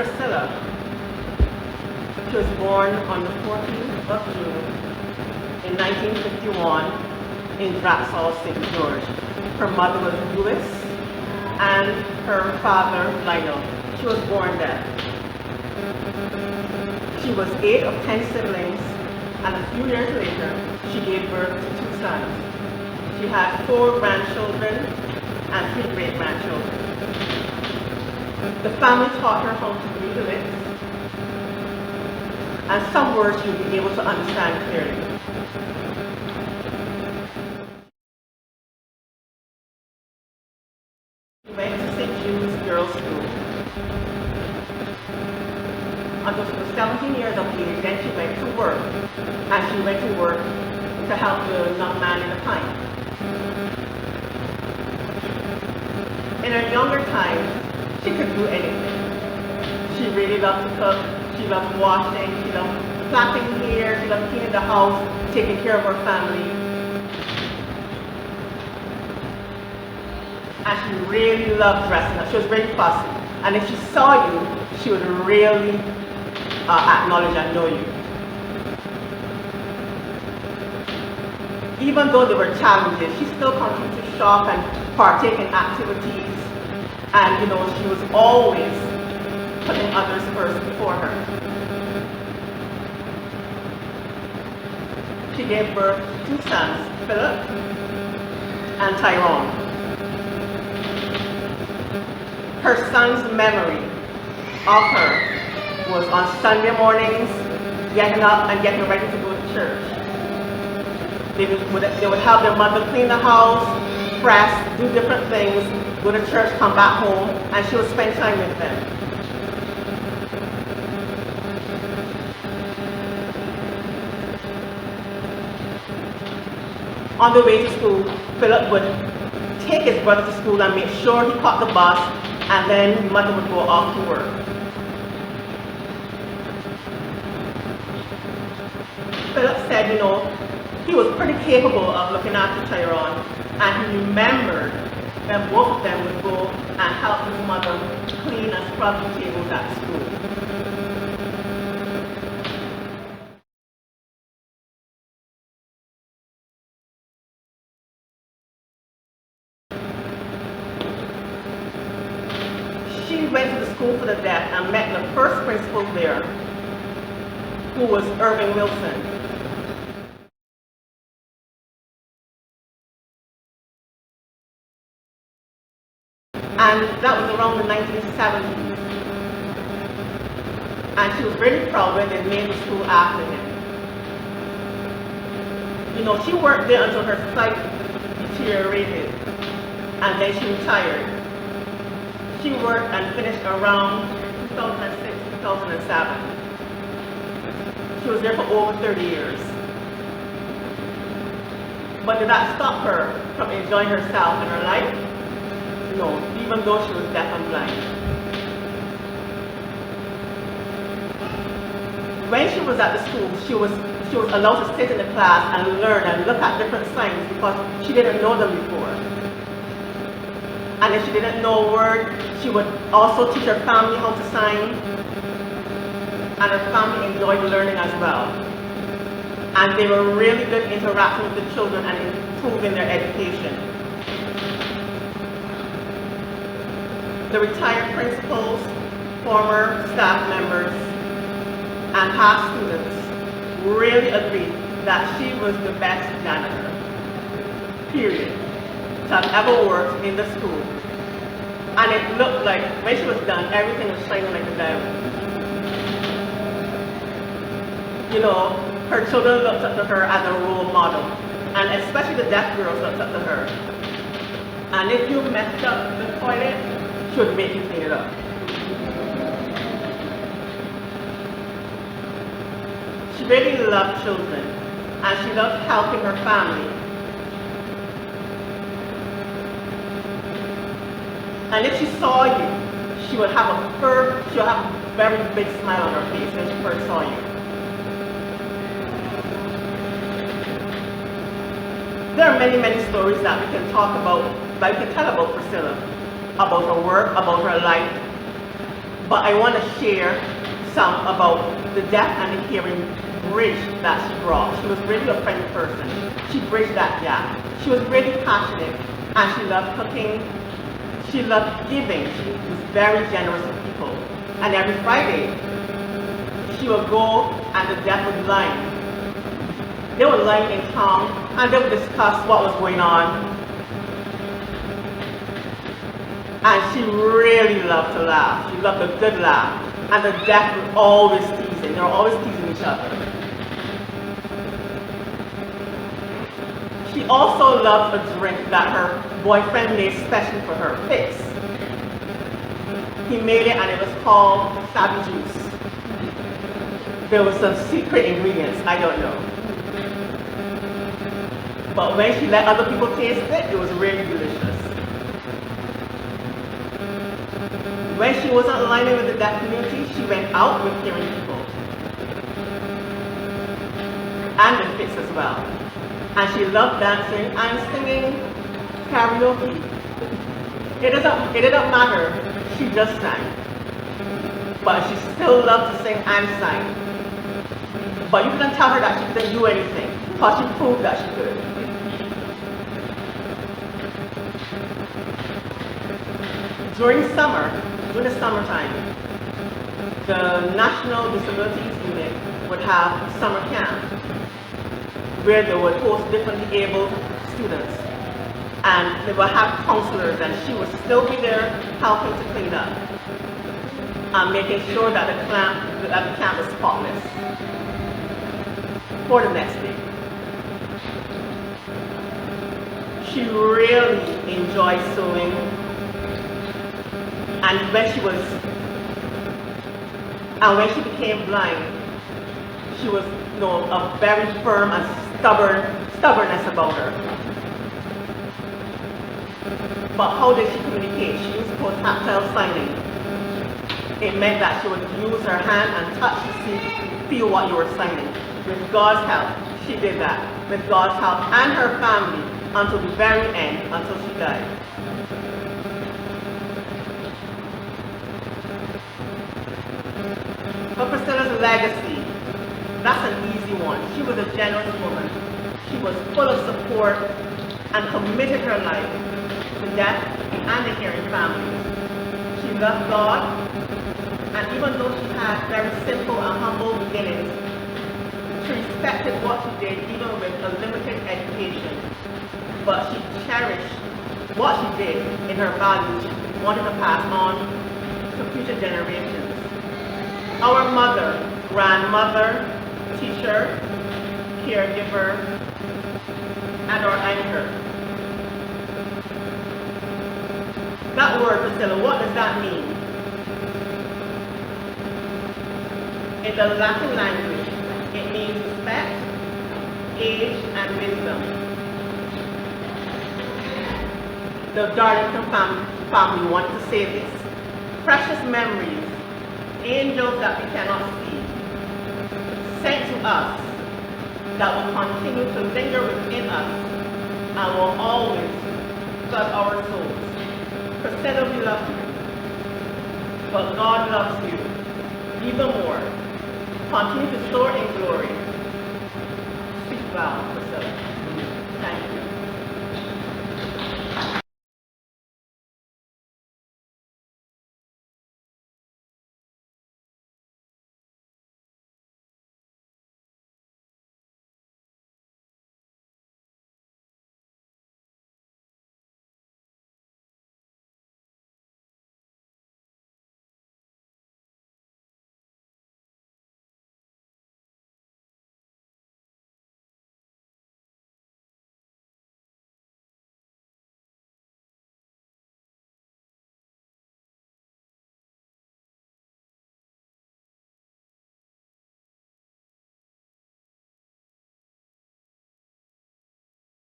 Percilla. She was born on the 14th of June in 1951 in Draxall, St. George. Her mother was Jude and her father, Lionel. She was born deaf. She was 8 of 10 siblings, and a few years later, she gave birth to 2 sons. She had 4 grandchildren and 3 great-grandchildren. The family taught her how to read the lips, and some words she would be able to understand clearly. She went to St. Jude's Girls' School. Until she was 17 years of age, then she went to work, and she went to work to help the young man in the pine. In her younger times, she could do anything. She really loved to cook, she loved washing, she loved plaiting hair, she loved cleaning the house, taking care of her family. And she really loved dressing up. She was very fussy. And if she saw you, she would really acknowledge and know you. Even though there were challenges, she still continued to shop and partake in activities. And she was always putting others first before her. She gave birth to 2 sons, Philip and Tyrone. Her son's memory of her was on Sunday mornings, getting up and getting ready to go to church. They would have their mother clean the house, press, do different things, go to church, come back home, and she would spend time with them. On the way to school, Philip would take his brother to school and make sure he caught the bus, and then mother would go off to work. Philip said, he was pretty capable of looking after Tyrone, and he remembered that both of them would go and help his mother clean and scrub the tables at school. She went to the school for the deaf and met the first principal there, who was Irving Wilson. And that was around the 1970s. And she was really proud when they named the school after him. She worked there until her sight deteriorated, and then she retired. She worked and finished around 2006, 2007. She was there for over 30 years. But did that stop her from enjoying herself and her life? No, even though she was deaf and blind. When she was at the school, she was allowed to sit in the class and learn and look at different signs because she didn't know them before. And if she didn't know a word, she would also teach her family how to sign. And her family enjoyed learning as well. And they were really good interacting with the children and improving their education. The retired principals, former staff members, and past students really agreed that she was the best janitor, period, to have ever worked in the school. And it looked like, when she was done, everything was shining like a diamond. Her children looked up to her as a role model, and especially the deaf girls looked up to her. And if you messed up the toilet, she would make you clean it up. She really loved children, and she loved helping her family. And if she saw you, she would have a very big smile on her face when she first saw you. There are many, many stories that we can talk about, that we can tell about Percilla, about her work, about her life. But I want to share some about the deaf and the hearing bridge that she brought. She was really a friendly person. She bridged that gap. She was really passionate, and she loved cooking. She loved giving. She was very generous with people. And every Friday, she would go and the deaf would line. They would line in town and they would discuss what was going on. And she really loved to laugh. She loved a good laugh. And the deaf were always teasing. They were always teasing each other. She also loved a drink that her boyfriend made specially for her, Fix. He made it and it was called Savvy Juice. There was some secret ingredients, I don't know. But when she let other people taste it, it was really delicious. When she wasn't aligning with the deaf community, she went out with hearing people. And with Fix as well. And she loved dancing and singing karaoke. It didn't matter, she just sang. But she still loved to sing and sang. But you couldn't tell her that she couldn't do anything, because she proved that she could. During the summertime, the National Disabilities Unit would have summer camp, where they would host differently abled students. And they would have counselors, and she would still be there helping to clean up, and making sure that the camp was spotless for the next day. She really enjoyed sewing, and when she became blind, she was, a very firm and stubbornness about her. But how did she communicate? She used tactile signing. It meant that she would use her hand and touch to feel what you were signing. With God's help, she did that. With God's help and her family until the very end, until she died. But Percilla's legacy, that's an easy one. She was a generous woman. She was full of support and committed her life to the deaf and the hearing families. She loved God, and even though she had very simple and humble beginnings, she respected what she did even with a limited education. But she cherished what she did in her values she wanted to pass on to future generations. Our mother, grandmother, teacher, caregiver, and our anchor. That word, Percilla, what does that mean? In the Latin language, it means respect, age, and wisdom. The Darlington family wanted to say this. Precious memories, angels that we cannot see, sent to us, that will continue to linger within us and will always flood our souls. Percilla, we love you, but God loves you even more. Continue to soar in glory. Speak well, Percilla. Thank you.